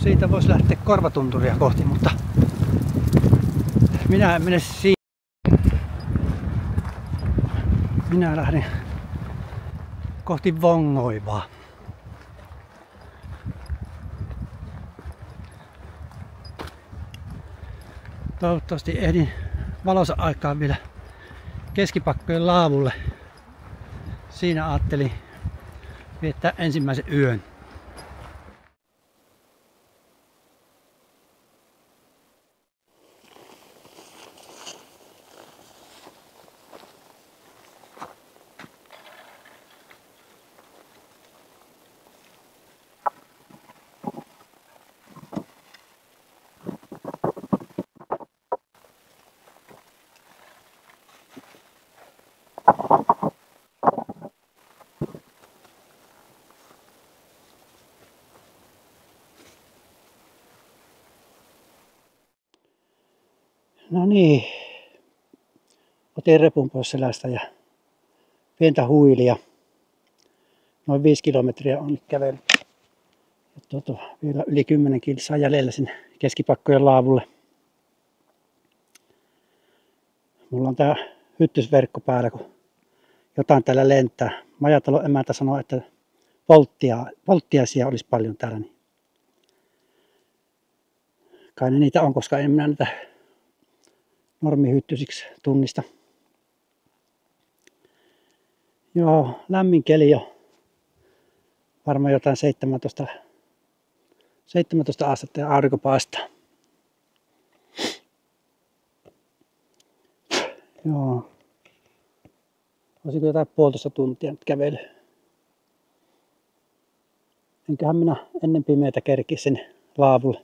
siitä voisi lähteä Korvatunturia kohti, mutta minä en mene siihen. Minä lähden kohti Vongoivaa. Toivottavasti ehdin valossa aikaan vielä Keskipakkojen laavulle. Siinä ajattelin viettää ensimmäisen yön. No niin, otin repun pois selästä ja pientä huilia. Noin 5 kilometriä on nyt kävellyt. Vielä yli 10 kilsaa jäljellä sinne Keskipakkojen laavulle. Mulla on tää hyttysverkko päällä, kun jotain täällä lentää. Majatalon emäntä sanoi, että volttiaisia olisi paljon täällä. Niin kai ne niitä on, koska en minä näitä normihyttysiksi tunnista. Joo, lämmin keli jo. Varmaan jotain 17 astetta ja aurinko paistaa. Joo. Olisiko jotain 1,5 tuntia nyt kävely. Enköhän minä ennen pimeätä kerkiä sinne laavulle.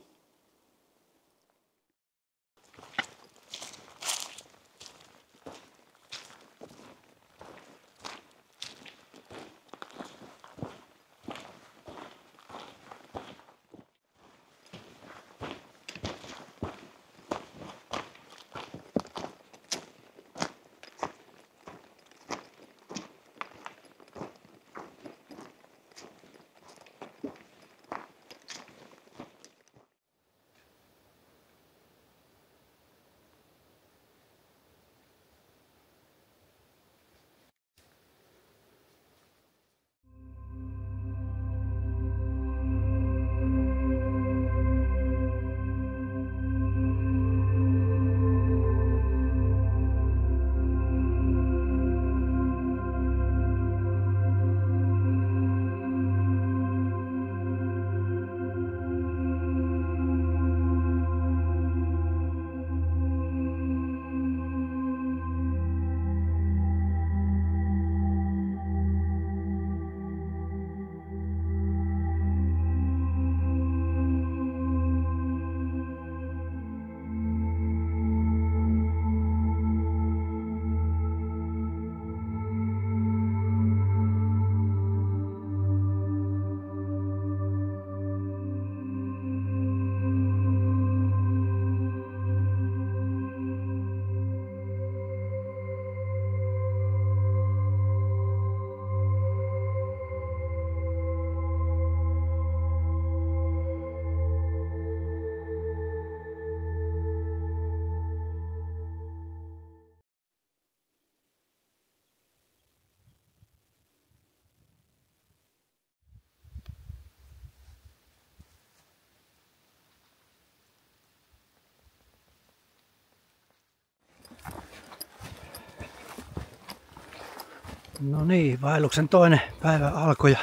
No niin, vaelluksen toinen päivä alkoi ja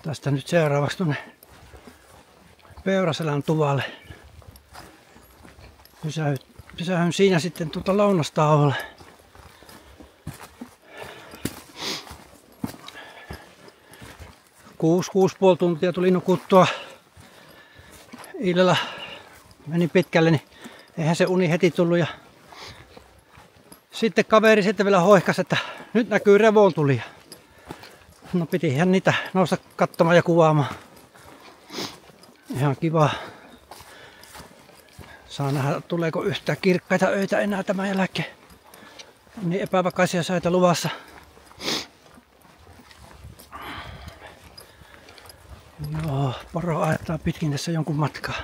tästä nyt seuraavaksi tuonne Peuraselän tuvalle. Pysähyn siinä sitten lounastauolle. Kuusi puoli tuntia tuli nukuttua. Illalla meni pitkälle, niin eihän se uni heti tullut. Ja sitten kaveri sitten vielä hoihkasi, että nyt näkyy revoltulia. No pitihän niitä nousta katsomaan ja kuvaamaan. Ihan kiva. Saa nähdä, tuleeko yhtään kirkkaita öitä enää tämän jälkeen. On niin epävakaisia säitä luvassa. Joo, poro ajettaa pitkin tässä jonkun matkaa.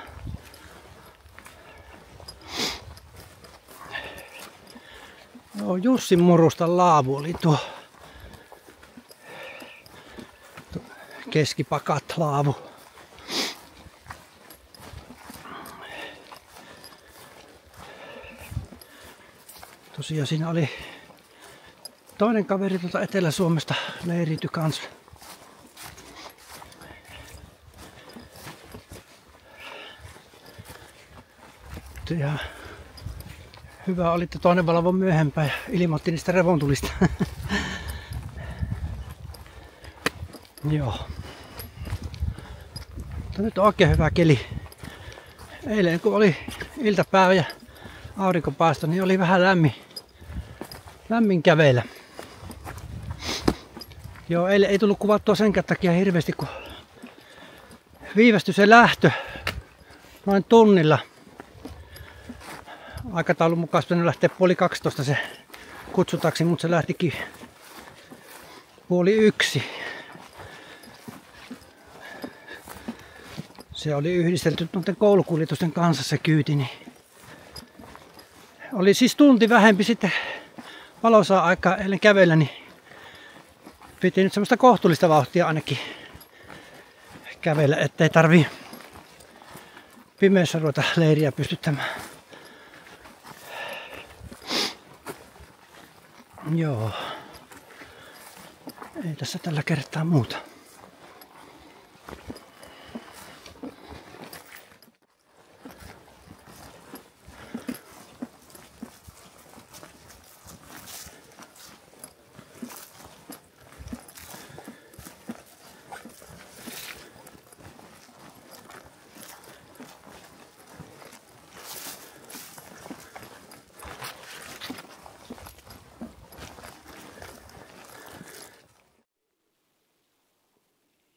Joo, Jussin Murustan laavu oli tuo keskipakat laavu. Tosiaan siinä oli toinen kaveri tuolta Etelä-Suomesta leiriytyi kanssa. Ja hyvä oli, että toinen valvo myöhempään ja ilmoitti niistä revontulista. Joo. Mutta nyt on oikein hyvä keli. Eilen kun oli iltapäivä ja aurinko paistoi, niin oli vähän lämmin kävellä. Joo, eilen ei tullut kuvattua senkään takia hirveästi, kun viivästyi se lähtö noin tunnilla. Aikataulun mukaan pitänyt lähteä 11:30 se kutsutaksi, mutta se lähtikin 12:30. Se oli yhdistelty noiden koulukuljetusten kanssa se kyyti. Niin oli siis tunti vähempi sitten valoisaa aikaa eilen kävellä, niin piti nyt semmoista kohtuullista vauhtia ainakin kävellä, ettei tarvii pimeässä ruveta leiriä pystyttämään. Joo. Ei tässä tällä kertaa muuta.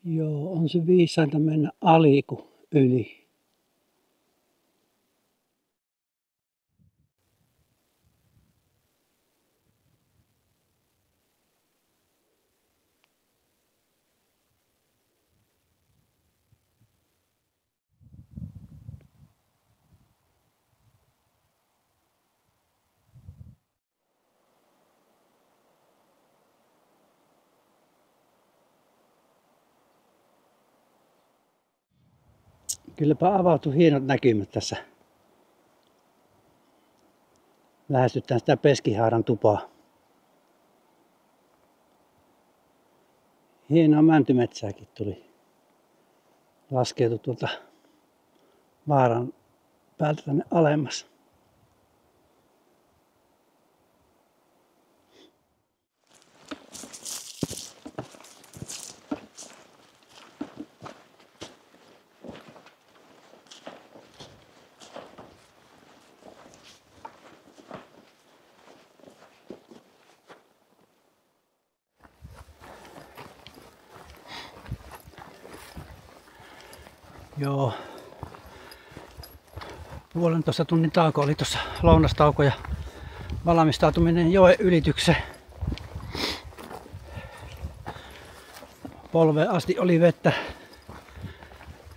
Joo, on se viisainta mennä ali kuin yli. Kylläpä avautui hienot näkymät tässä. Lähestytään sitä Peskihaaran tupaa. Hienoa mäntymetsääkin tuli. Laskeutui tuolta vaaran päältä tänne alemmas. Joo. 1,5 tunnin tauko oli tuossa, lounastauko ja valmistautuminen joen ylitykseen. Polveen asti oli vettä.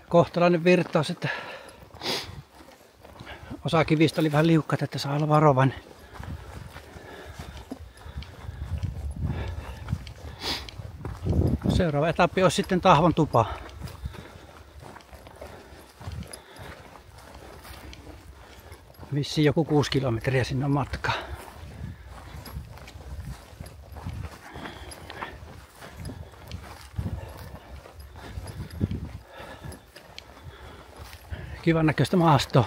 Kohtalainen virtaus, että osa kivistä oli vähän liukkaat, että saa olla varovainen. Seuraava etappi olisi sitten Tahvon tupa. Vissiin joku 6 kilometriä sinne on matkaa. Kivan näköistä maastoa.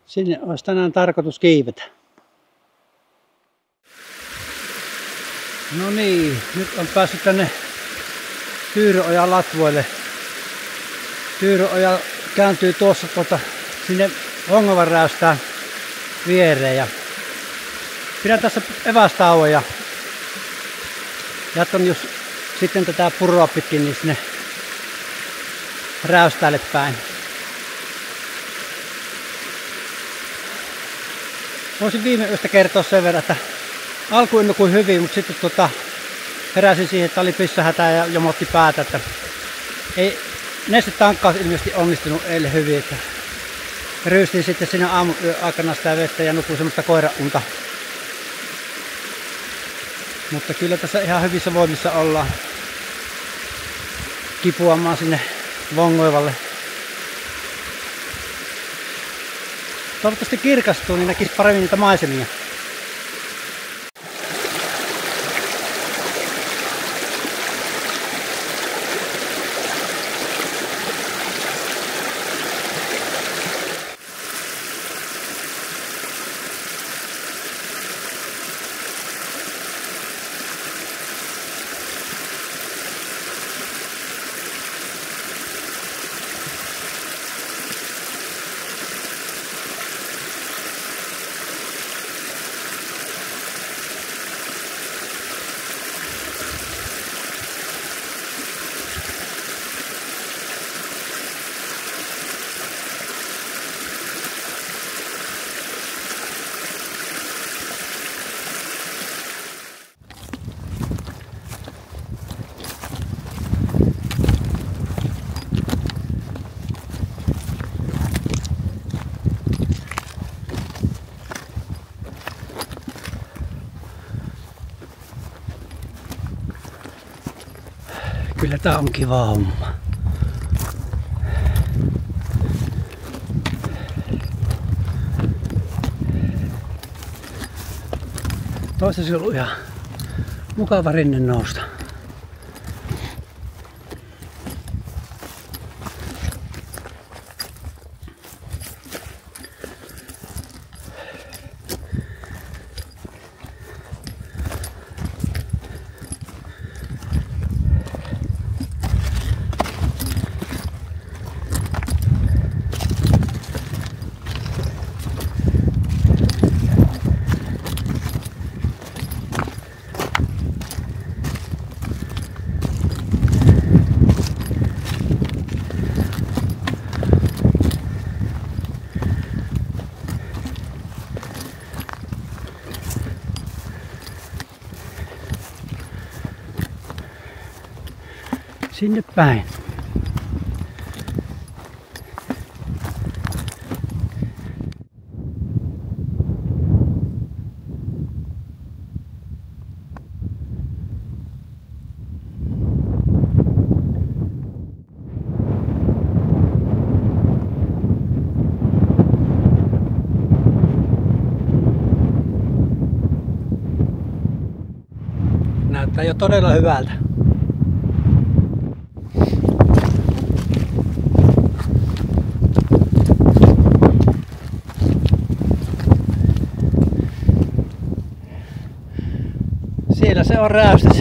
Sinne olisi tänään tarkoitus kiivetä. No niin, nyt on päässyt tänne Tyyryojan latvoille. Tyyryoja kääntyy tuossa sinne Hongovan räystään viereen. Ja pidän tässä evästauon ja jatkan just sitten tätä puroa pitkin niin sinne räystäälle päin. Voisin viime yöstä kertoa sen verran, että alkuun ennukui hyvin, mutta sitten heräsin siihen, että oli pissähätä ja jomotti päätä, että ei nestetankkaus ilmeisesti onnistunut eilen hyvin, että ryystin sitten siinä aamuyön aikana sitä vettä ja nukuin semmoista koiraunta. Mutta kyllä tässä ihan hyvissä voimissa ollaan kipuamaan sinne Vongoivalle. Toivottavasti kirkastuu, niin näkisi paremmin niitä maisemia. Kyllä tää on kiva homma. Toisessa on ollut ihan mukava rinne nousta. Sinne päin. Näyttää jo todella hyvältä. Siellä se on räystys.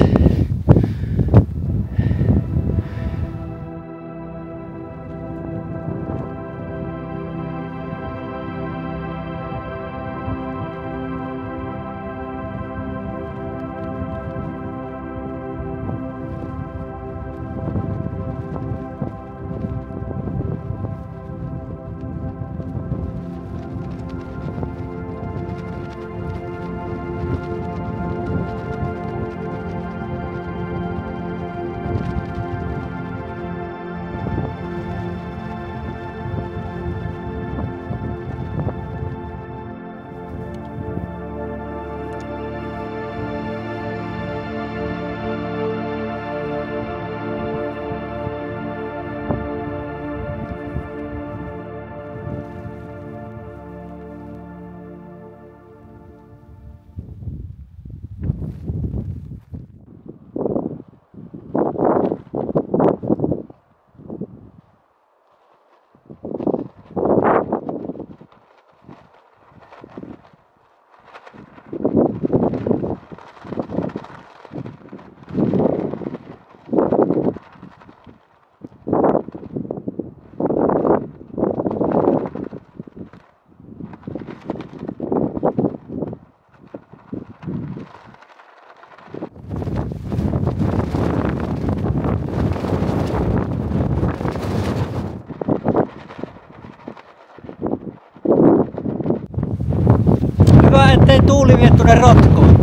lähtee tuuli vie tuonne Rotkoon.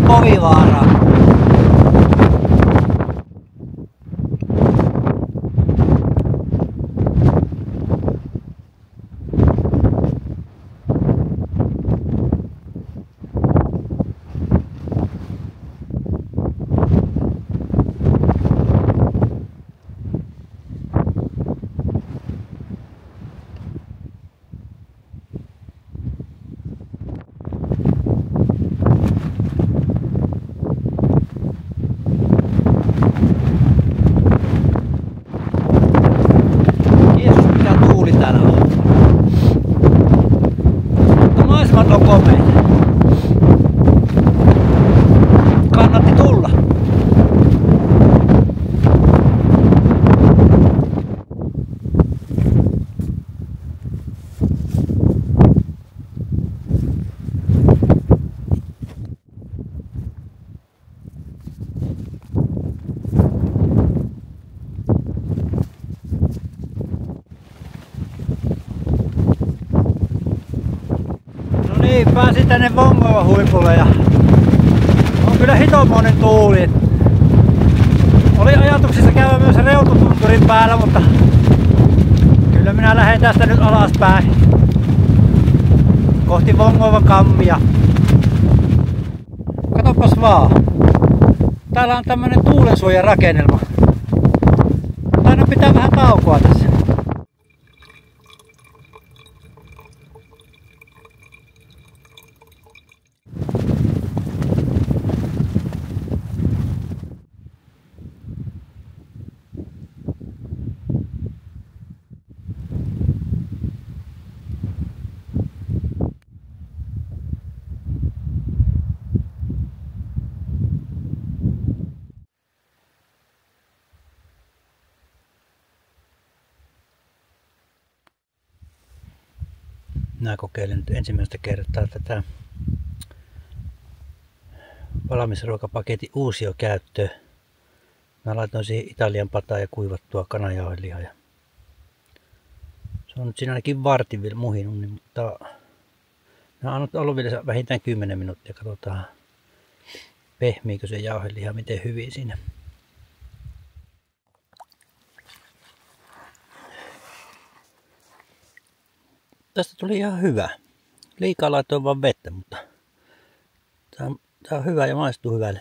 Povivaaraan. Kannatti tulla. No niin, pääsin tänne Vongovan huipulle ja on kyllä hitomoinen tuuli. Oli ajatuksissa käydä myös Reututunturin päällä, mutta kyllä minä lähden tästä nyt alaspäin kohti Vongovan kammia. Katsopas vaan. Täällä on tämmönen tuulensuojarakennelma. Taidan pitää vähän taukoa tässä. Minä kokeilen nyt ensimmäistä kertaa tätä valmisruokapaketin uusiokäyttöä. Mä laitoin siihen Italian pataa ja kuivattua kananjauhelihaa. Se on nyt siinä ainakin vartin vielä muhinut, mutta mä oon ollut vielä vähintään 10 minuuttia. Katsotaan pehmiikö se jauheliha miten hyvin siinä. Tästä tuli ihan hyvä. Liikaa laitoin vaan vettä, mutta tää on hyvä ja maistuu hyvälle.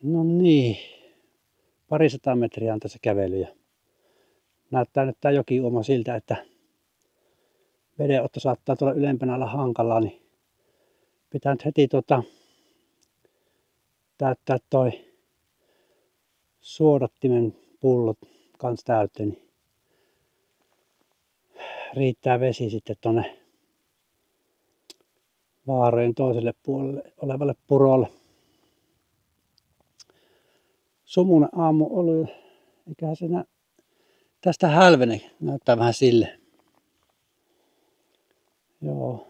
No niin, 200 metriä on tässä kävely ja näyttää nyt tää jokiuoma siltä, että vedenotto saattaa tulla ylempänä olla hankalaa, niin pitää nyt heti täyttää toi suodattimen pullot kans täyteen, niin riittää vesi sitten tonne vaarojen toiselle puolelle olevalle purolle. Sumunen aamu ollut, eiköhän se tästä hälvene, näyttää vähän sille. Joo.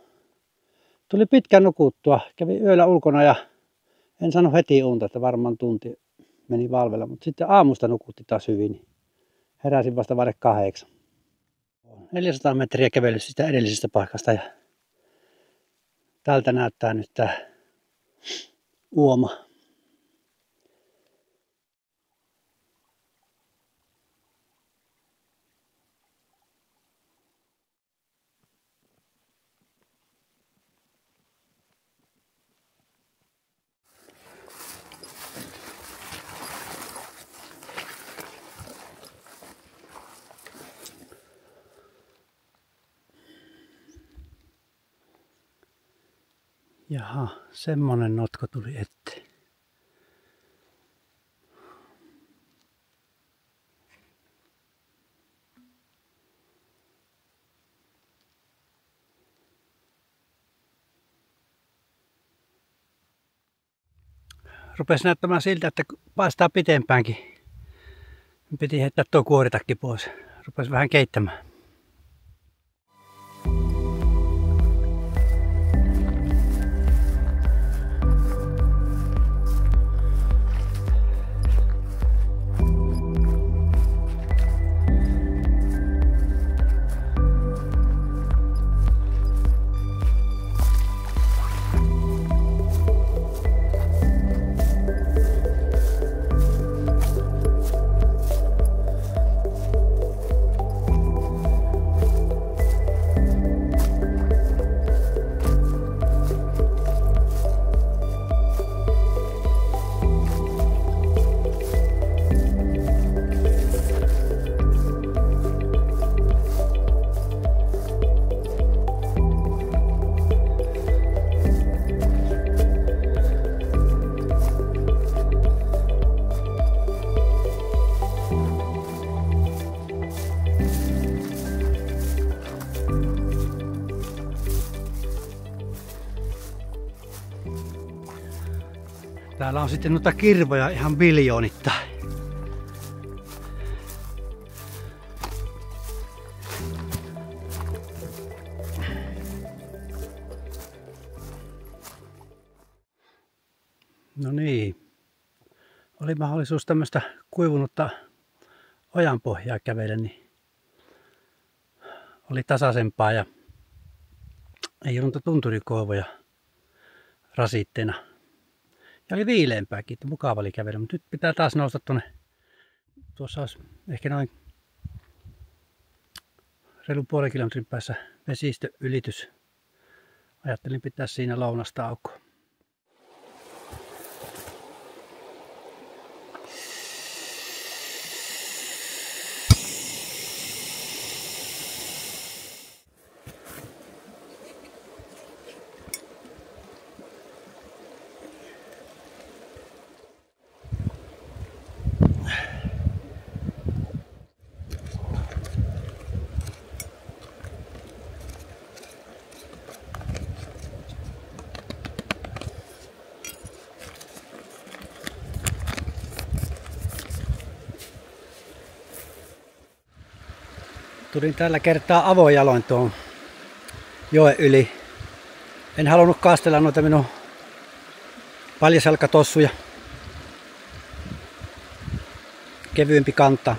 Tuli pitkään nukuttua, kävin yöllä ulkona ja en saanut heti unta, että varmaan tunti meni valvella, mutta sitten aamusta nukutti taas hyvin, niin heräsin vasta vaille 8. 400 metriä kävellyt sitä edellisestä paikasta ja tältä näyttää nyt tää uoma. Jaha, semmonen notko tuli eteen. rupesi näyttämään siltä, että paistaa pitempäänkin. Piti heittää tuo kuoritakki pois. Rupesi vähän keittämään. Täällä on sitten noita kirvoja ihan biljoonittain. No niin. Oli mahdollisuus tämmöistä kuivunutta ojanpohjaa kävellä, niin oli tasaisempaa ja ei ollut tunturikoivoja rasitteena. Ja oli viileämpääkin, että mukava oli kävellä, mutta nyt pitää taas nousta tuonne. Tuossa olisi ehkä noin reilun puolen kilometrin päässä vesistöylitys. Ajattelin pitää siinä lounastaukoa. Tulin tällä kertaa avojaloin tuon joen yli. En halunnut kastella noita minun paljasalkatossuja. Kevyempi kanta.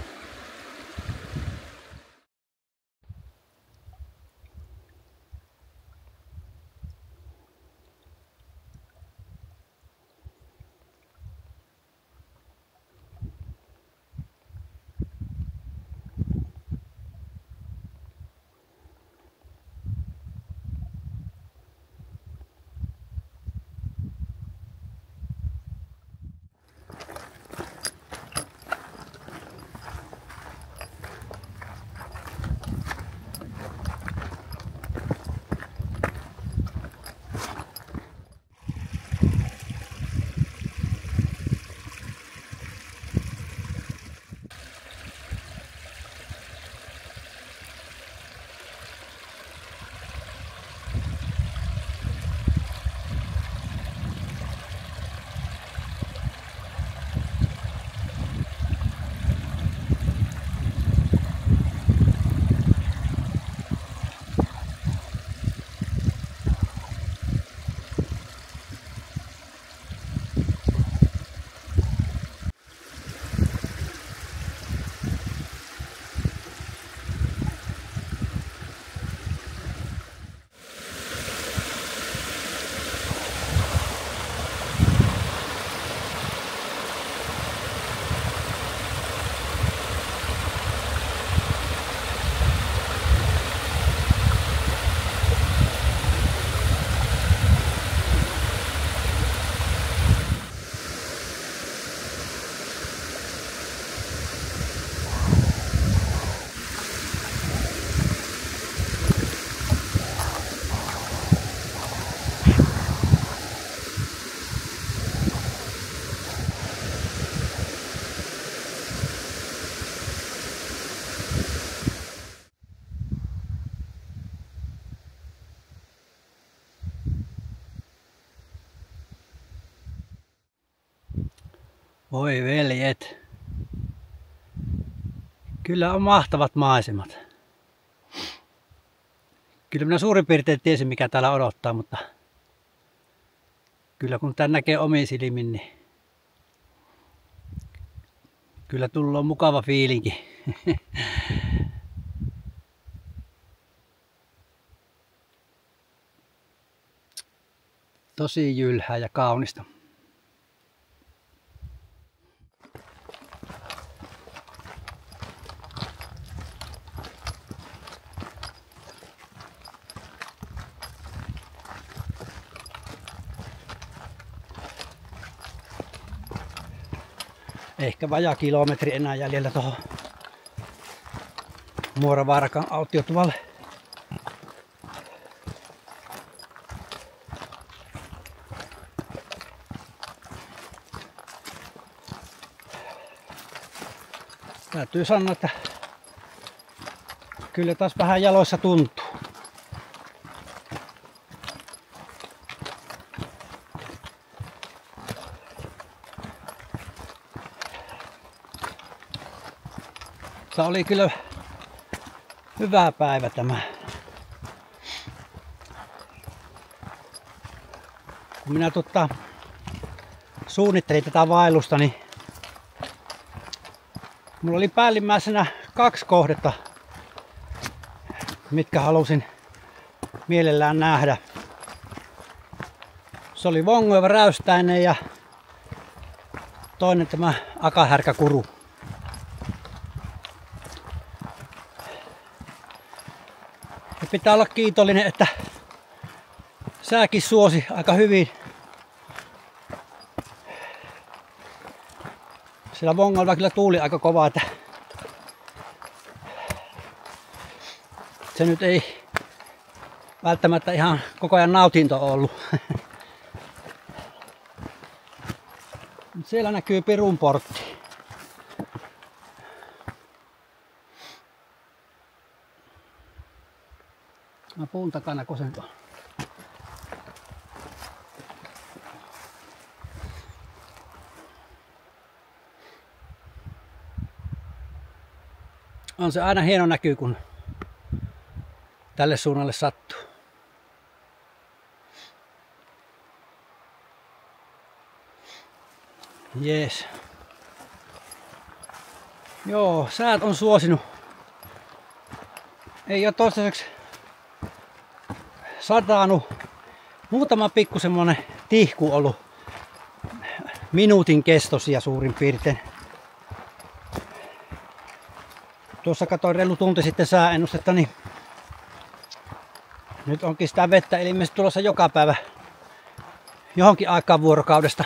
Voi veljet. Kyllä on mahtavat maisemat. Kyllä minä suurin piirtein tiesin mikä täällä odottaa, mutta kyllä kun tän näkee omiin silmin, niin kyllä tulee mukava fiilinki. Tosi jylhää ja kaunista. Ehkä vajaa kilometri enää jäljellä tuohon Muoravaarakan autiotuvalle. Täytyy sanoa, että kyllä taas vähän jaloissa tuntuu. Se oli kyllä hyvä päivä tämä. Kun minä suunnittelin tätä vaellusta, niin mulla oli päällimmäisenä 2 kohdetta, mitkä halusin mielellään nähdä. Se oli Vongoiva Räystäinen ja toinen tämä Akahärkäkuru. Ja pitää olla kiitollinen, että sääkin suosi aika hyvin. Siellä Vongoilla kyllä tuuli aika kova, että se nyt ei välttämättä ihan koko ajan nautinto ollut. Siellä näkyy Pirun portti. Mä puun takana kosentoon. On se aina hieno näky, kun tälle suunnalle sattuu. Jees. Joo, säät on suosinut. Ei ole toistaiseksi satanut. Muutama pikku semmonen tihku ollut minuutin kestoisia suurin piirtein. Tuossa katsoin reilu tunti sitten sääennustetta, niin nyt onkin sitä vettä ilmeisesti tulossa joka päivä johonkin aikaan vuorokaudesta.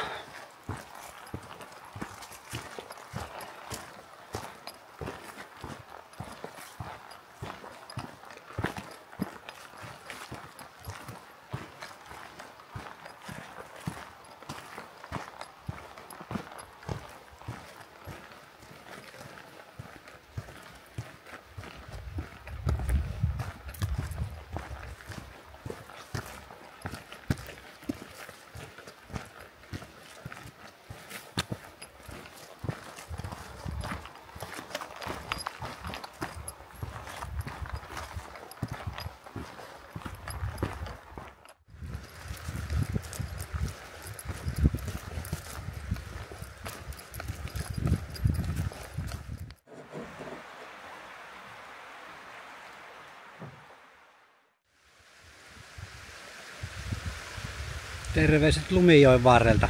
Terveiset Lumijoen varrelta.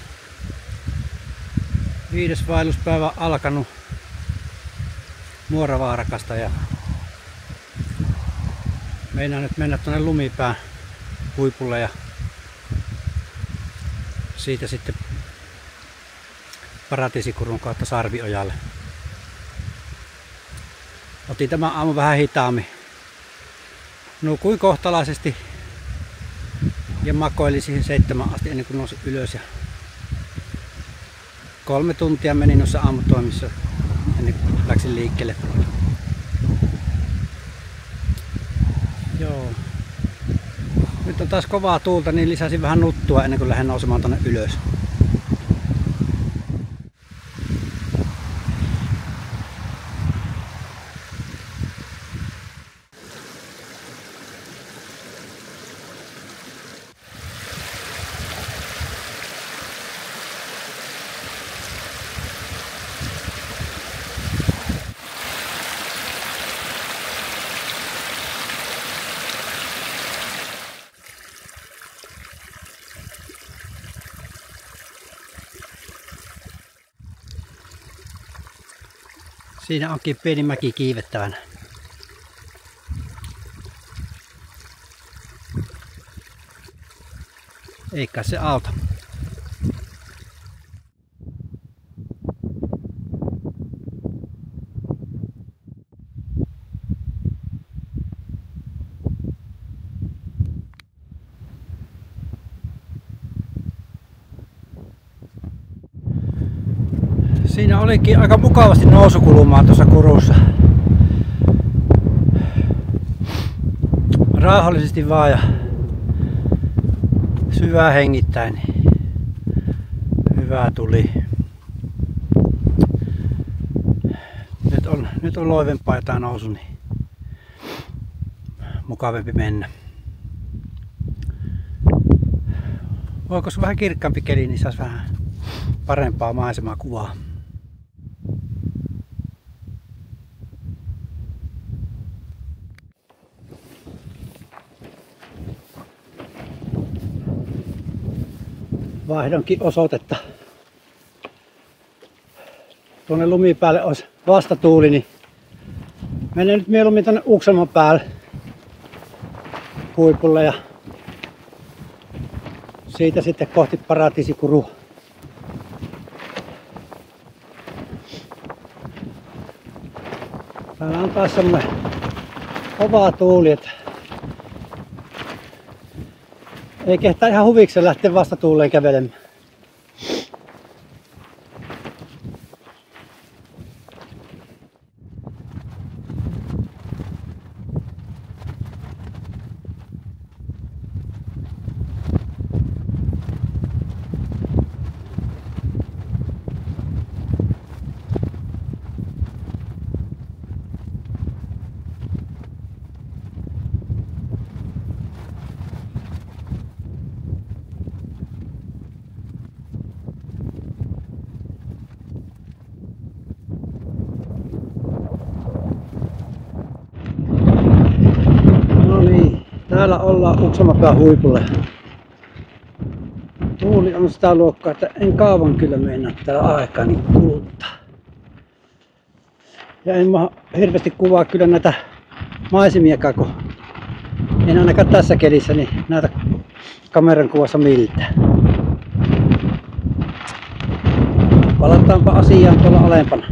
5. vaelluspäivä alkanut Muoravaarakasta ja meinaan nyt mennä tuonne Lumipään huipulle ja siitä sitten Paratiisikurun kautta Sarviojalle. Otin tämän aamun vähän hitaammin. Nukuin kohtalaisesti ja makoilin siihen 7 asti ennen kuin nousin ylös. Ja 3 tuntia menin noissa aamutoimissa ennen kuin läksin liikkeelle. Joo. Nyt on taas kovaa tuulta, niin lisäsin vähän nuttua ennen kuin lähden nousemaan tonne ylös. Siinä onkin pieni mäki kiivettävänä. Eikä se auta. Siinä olikin aika mukavasti nousukulmaa tuossa kurussa. Rauhallisesti vaan ja syvää hengittäen. Niin hyvää tuli. Nyt on loivempaa ja tää nousu, niin mukavempi mennä. Voiko vähän kirkkaampi keli, niin saisi vähän parempaa maisemaa kuvaa. Vaihdonkin osoitetta. Tuonne lumipäälle olisi vastatuuli, niin menen nyt mieluummin tuonne Ukselman päälle huipulle ja siitä sitten kohti Paratiisikurua. Täällä on taas semmoinen kova tuuli, että ei kehtaa ihan huvikseen lähteä vastatuuleen kävelemään. Täällä ollaan Ukselmanpään huipulle. Tuuli on sitä luokkaa, että en kauan kyllä meinaa täällä aikaani kuluttaa. Ja en mä hirveästi kuvaa kyllä näitä maisemiakaan, kun en ainakaan tässä kelissä niin näitä kameran kuvassa miltään. Palataanpa asiaan tuolla alempana.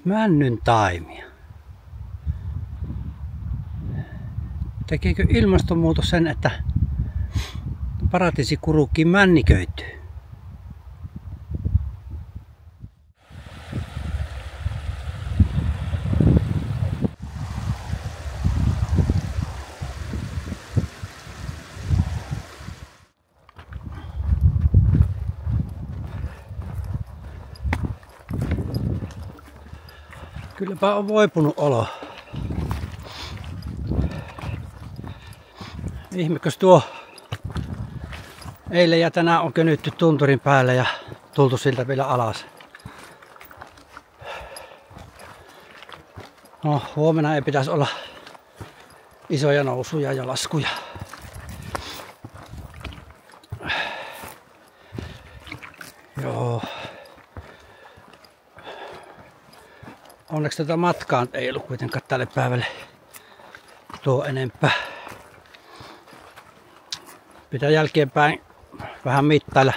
Männyn taimia. Tekeekö ilmastonmuutos sen, että Paratiisikurukin männiköityy? Kylläpä on voipunut olo. Ihmekös tuo eilen ja tänään on könytty tunturin päälle ja tultu siltä vielä alas. No, huomenna ei pitäisi olla isoja nousuja ja laskuja. Joo. Onneksi tätä matkaa ei ollut kuitenkaan tälle päivälle tuo enempää. Pitää jälkeenpäin vähän mittailla.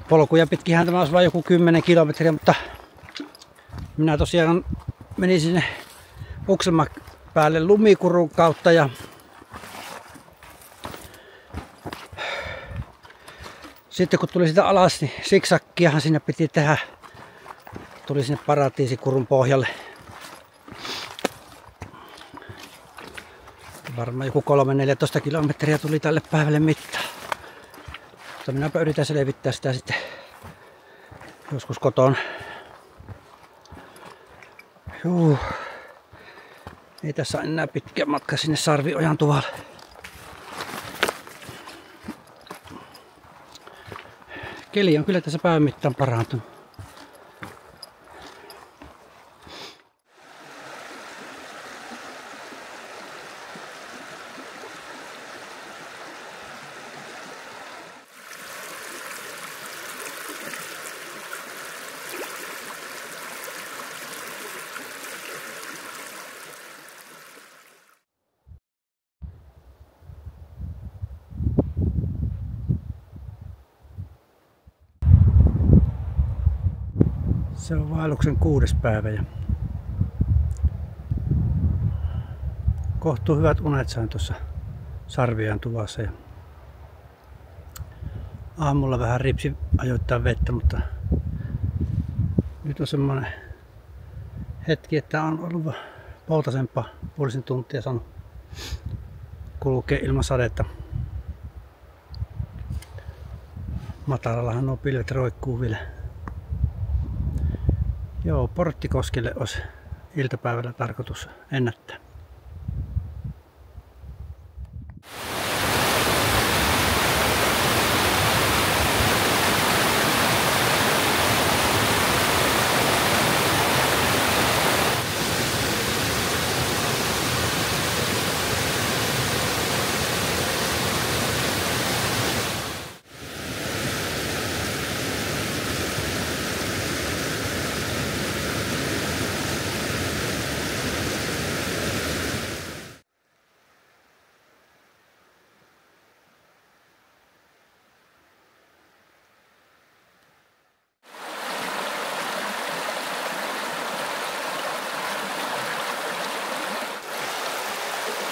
Polkuja pitkinhän tämä olisi vain joku 10 kilometriä, mutta minä tosiaan menin sinne Ukselman päälle lumikurun kautta ja sitten kun tuli sitä alas, niin siksakkiahan siinä piti tehdä. Tuli sinne Paratiisikurun pohjalle. Varmaan joku 3-14 kilometriä tuli tälle päivälle mittaan. Mutta minäpä yritän selvittää sitä sitten joskus kotona. Juu. Ei tässä ole enää pitkä matka sinne Sarviojan tuvalle. Keli on kyllä tässä päivän mittaan parantunut. Se on vaelluksen 6. päivä ja kohtuu hyvät unet sain tuossa Sarviojan tuvassa. Ja aamulla vähän ripsi ajoittain vettä, mutta nyt on semmoinen hetki, että on ollut poutasempaa puolisen tuntia saanut kulkea ilman sadetta. Matalallahan nuo pilvet roikkuu vielä. Joo, Porttikoskelle olisi iltapäivällä tarkoitus ennättää.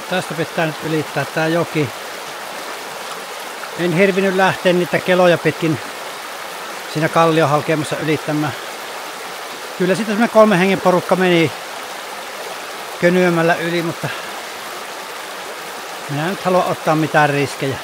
Tästä pitää nyt ylittää tää joki. En hirvinyt lähteä niitä keloja pitkin siinä kallion halkeamassa ylittämään. Kyllä sitten semmoinen 3 hengen porukka meni könyömällä yli, mutta minä en nyt halua ottaa mitään riskejä.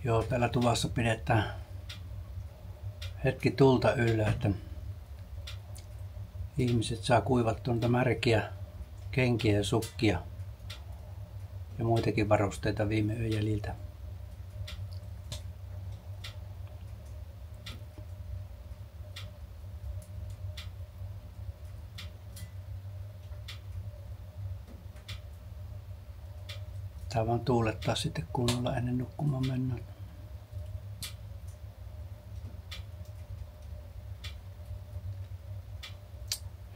Joo, täällä tuvassa pidetään hetki tulta yllä, että ihmiset saa kuivattua noita märkiä kenkiä ja sukkia ja muitakin varusteita viime yön jäljiltä. Tää vaan tuulettaa sitten kunnolla ennen nukkumaan mennään.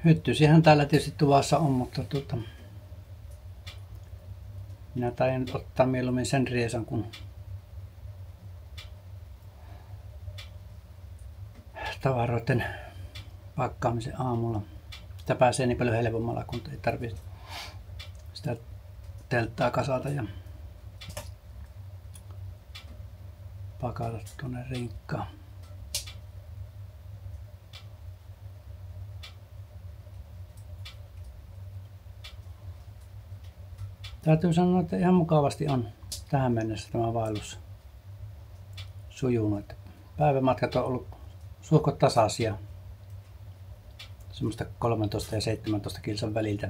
Hyttysihän täällä tietysti tuvassa on, mutta minä taidan ottaa mieluummin sen riesan kuin tavaroiden pakkaamisen aamulla. Sitä pääsee niin paljon helpommalla, kun ei tarvitse sitä telttaa kasata ja pakata tuonne rinkkaan. Täytyy sanoa, että ihan mukavasti on tähän mennessä tämä vaellus sujunut. Päivämatkat on ollut suhkot tasaisia. Semmoista 13 ja 17 kilsan väliltä.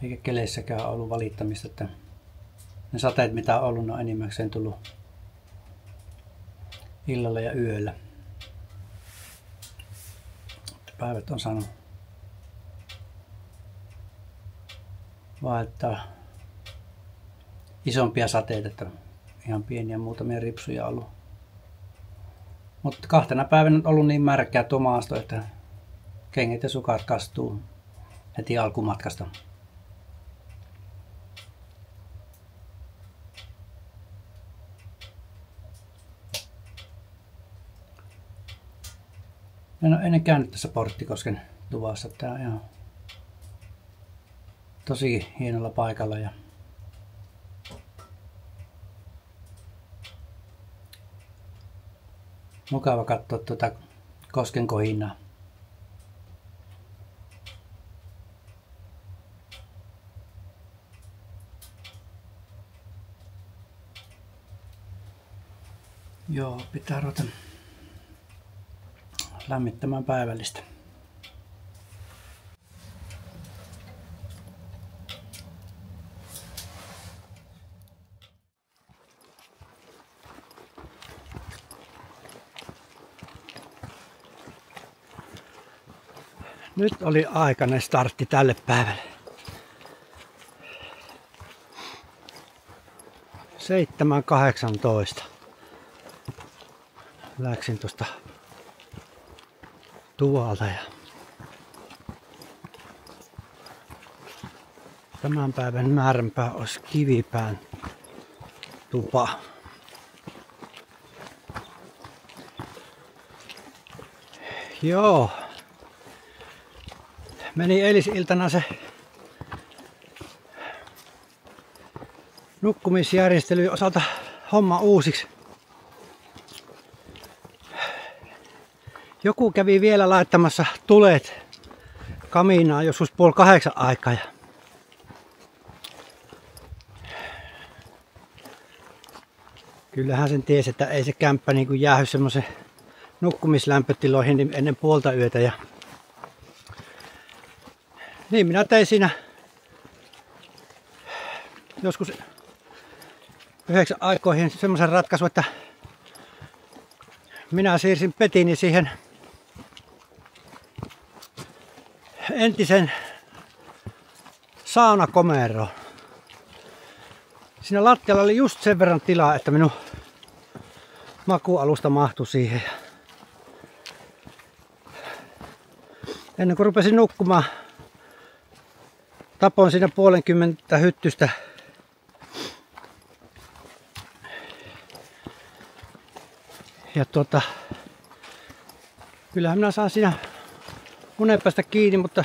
Eikä keleissäkään ollut valittamista, että ne sateet mitä on ollut, ne on enimmäkseen tullut illalla ja yöllä. Päivät on saanut vaihtaa isompia sateita, että ihan pieniä muutamia ripsuja ollut. Mutta kahtena päivänä on ollut niin märkää tuo maasto, että kengät ja sukat kastuu heti alkumatkasta. En ole ennen käynyt tässä Porttikosken tuvassa. Tää on ihan tosi hienolla paikalla ja mukava katsoa tuota kosken kohinaa. Joo, pitää ruveta lämmittämään päivällistä. Nyt oli aikainen startti tälle päivälle. 7:18. Läksin tuosta tuolta ja tämän päivän määränpää olisi Kivipään tupa. Joo. Meni eilisiltana se nukkumisjärjestely osalta homma uusiksi. Joku kävi vielä laittamassa tulet kamiinaan joskus 7:30 aikaa. Ja kyllähän sen tiesi, että ei se kämppä niin kuin jäähy semmoisen nukkumislämpötiloihin ennen 2:30 ja niin minä tein siinä joskus 9 aikoihin semmoisen ratkaisun, että minä siirsin petini siihen entisen saunakomeroon. Siinä lattialla oli just sen verran tilaa, että minun makuualusta mahtui siihen. Ennen kuin rupesin nukkumaan, tapoin siinä 50 hyttystä. Ja kyllähän minä saan siinä unen päästä kiinni, mutta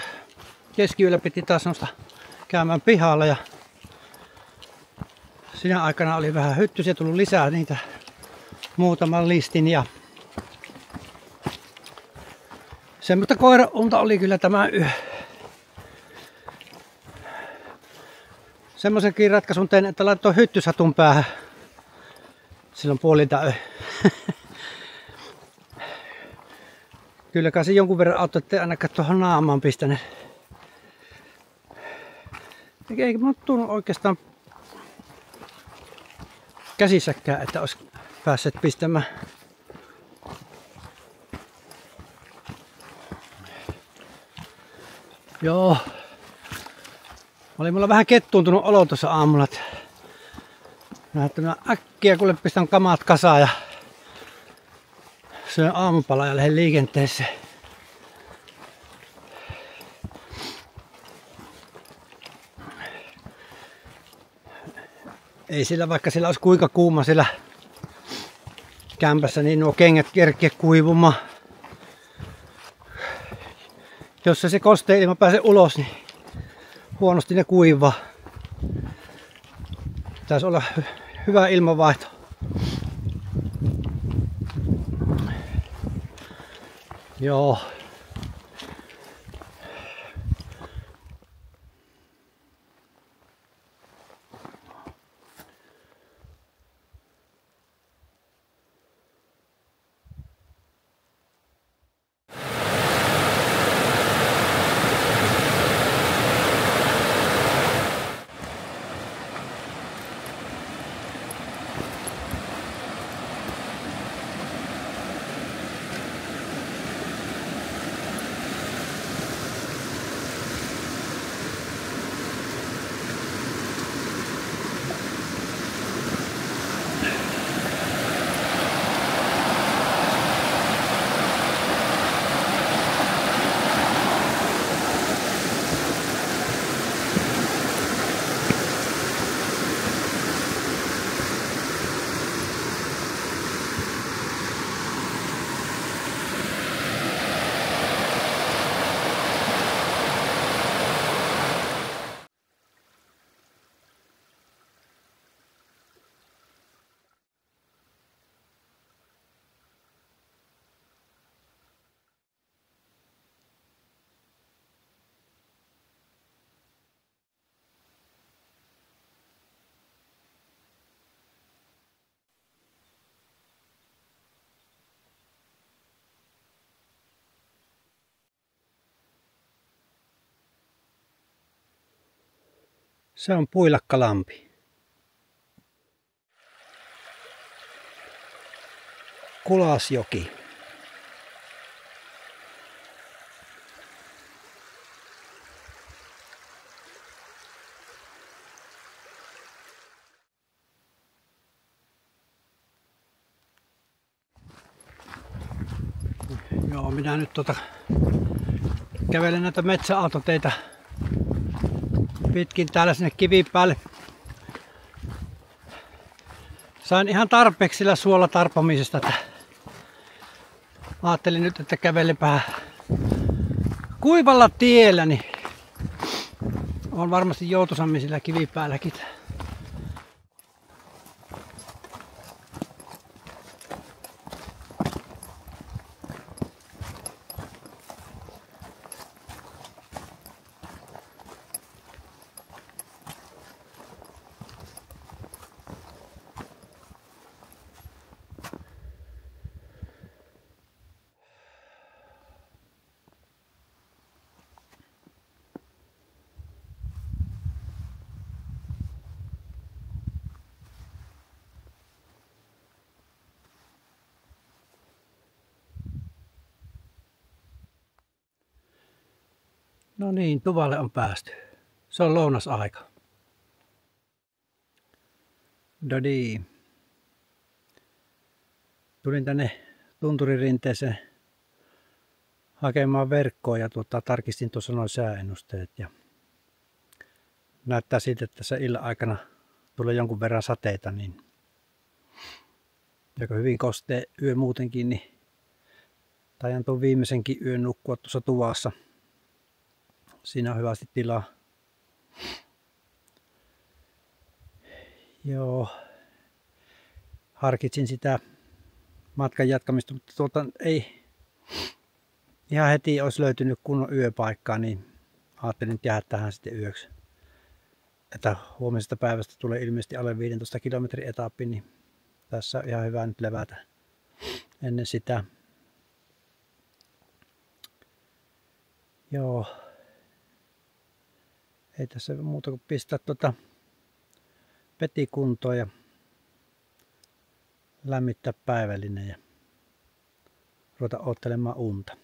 keskiyöllä piti taas nousta käymään pihalla ja siinä aikana oli vähän hyttysiä, tullut lisää niitä muutaman listin ja semmoista koiraunta oli kyllä tämä yö. Semmoisenkin ratkaisun tein, että laitoin hyttysatun päähän silloin puolilta yö. Kyllä kai se jonkun verran auttoi, ettei ainakaan tuohon naamaan pistänyt. Eikä mä tunnu oikeastaan käsissäkään, että olisi päässeet pistämään. Joo. Oli mulla vähän kettuuntunut olo tuossa aamulla. Mä äkkiä kuule pistän kamat kasaan ja syön aamupalaa ja lähden liikenteeseen. Ei sillä, vaikka sillä olisi kuinka kuuma sillä kämpässä, niin nuo kengät kerkeä kuivumaan. Jos se kosteen ilma pääsee ulos, niin huonosti ne kuivaa. Pitäisi olla hyvä ilmanvaihto. Joo. Se on Puilakkalampi. Kulasjoki. Joo, minä nyt kävelen näitä metsäautoteitä pitkin täällä sinne Kivipäälle. Sain ihan tarpeeksi sillä suolla tarpomisesta, että ajattelin nyt, että kävelenpä kuivalla tiellä, niin on varmasti joutuisammin sillä Kivipäälläkin. No niin, tuvalle on päästy. Se on lounasaika. Dodi. Tulin tänne tunturirinteeseen hakemaan verkkoa ja tarkistin tuossa noin sääennusteet. Ja näyttää siltä, että tässä illan aikana tulee jonkun verran sateita, niin joka hyvin kostee yö muutenkin, niin taidan tuon viimeisenkin yön nukkua tuossa tuvassa. Siinä on hyvästi tilaa. Joo. Harkitsin sitä matkan jatkamista, mutta ei ihan heti olisi löytynyt kunnon yöpaikkaa, niin ajattelin nyt jäädä tähän sitten yöksi. että huomisesta päivästä tulee ilmeisesti alle 15 kilometrin etappi, niin tässä on ihan hyvä nyt levätä ennen sitä. Joo. Ei tässä muuta kuin pistää peti kuntoon ja lämmittää päivällinen ja ruveta odottelemaan unta.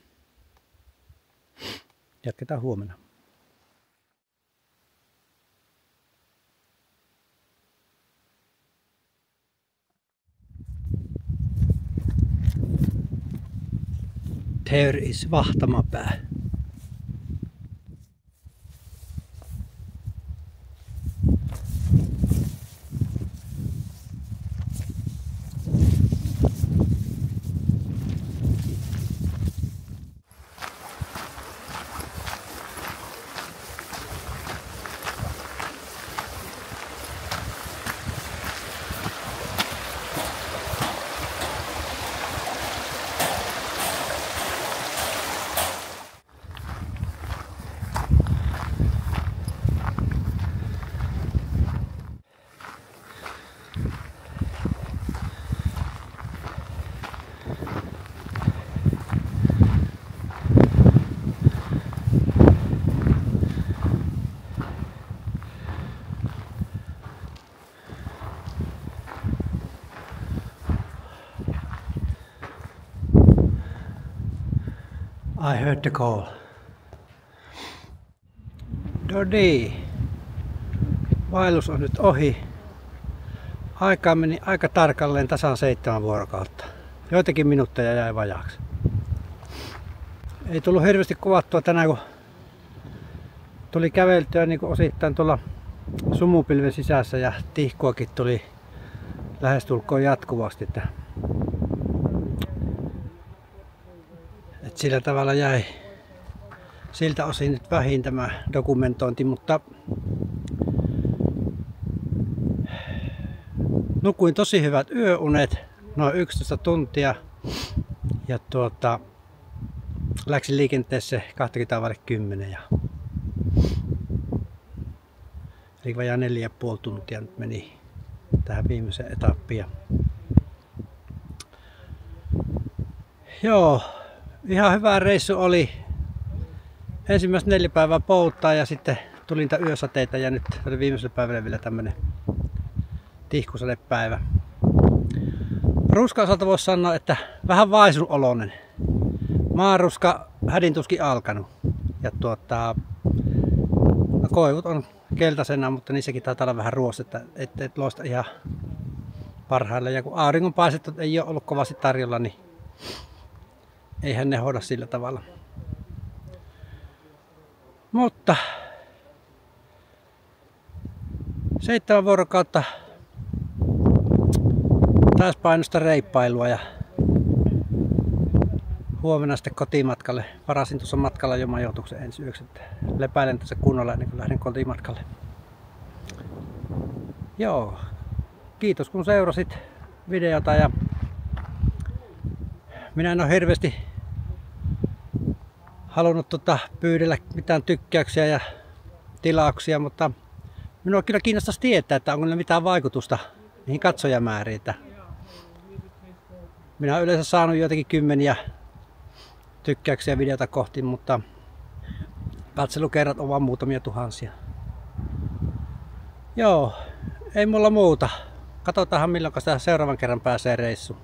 Jatketaan huomenna. There is Vahtamapää. I heard the call. Dodi. Vaellus on nyt ohi. Aikaa meni aika tarkalleen tasan 7 vuorokautta. Joitakin minuutteja jäi vajaaksi. Ei tullut hirveästi kuvattua tänään, kun tuli käveltyä niin kuin osittain tuolla sumupilven sisässä ja tihkuakin tuli lähestulkoon jatkuvasti. Että sillä tavalla jäi siltä osin nyt vähin tämä dokumentointi, mutta nukuin tosi hyvät yöunet, noin 11 tuntia ja läksin liikenteessä 20:10 ja eli vajaa 4,5 tuntia nyt meni tähän viimeiseen etappiin. Joo. Ihan hyvä reissu oli. Ensimmäiset 4 päivää poutaa ja sitten tuli niitä yösateita ja nyt oli viimeisellä päivällä vielä tämmönen tihkusadepäivä. Ruskan osalta voisi sanoa, että vähän vaisun oloinen. Maaruska hädintuskin alkanut. Ja koivut on keltaisena, mutta niissäkin taitaa olla vähän ruostetta, ettei loista ihan parhaille. Ja kun auringonpaistet ei ole ollut kovasti tarjolla, niin eihän ne hoida sillä tavalla. Mutta 7 vuorokautta täyspainosta reippailua ja huomenna sitten kotimatkalle. Varasin tuossa matkalla jo majoituksen ensi yöksi, että lepäilen tässä kunnolla ennen kuin lähden kotimatkalle. Joo, kiitos kun seurasit videota ja minä en ole hirveästi halunnut pyydellä mitään tykkäyksiä ja tilauksia, mutta minua kyllä kiinnostaisi tietää, että onko niillä mitään vaikutusta niihin katsojamääriin. Minä olen yleensä saanut joitakin kymmeniä tykkäyksiä videota kohti, mutta katselukerrat on vain muutamia tuhansia. Joo, ei mulla muuta. Katsotaanhan milloin sitä seuraavan kerran pääsee reissuun.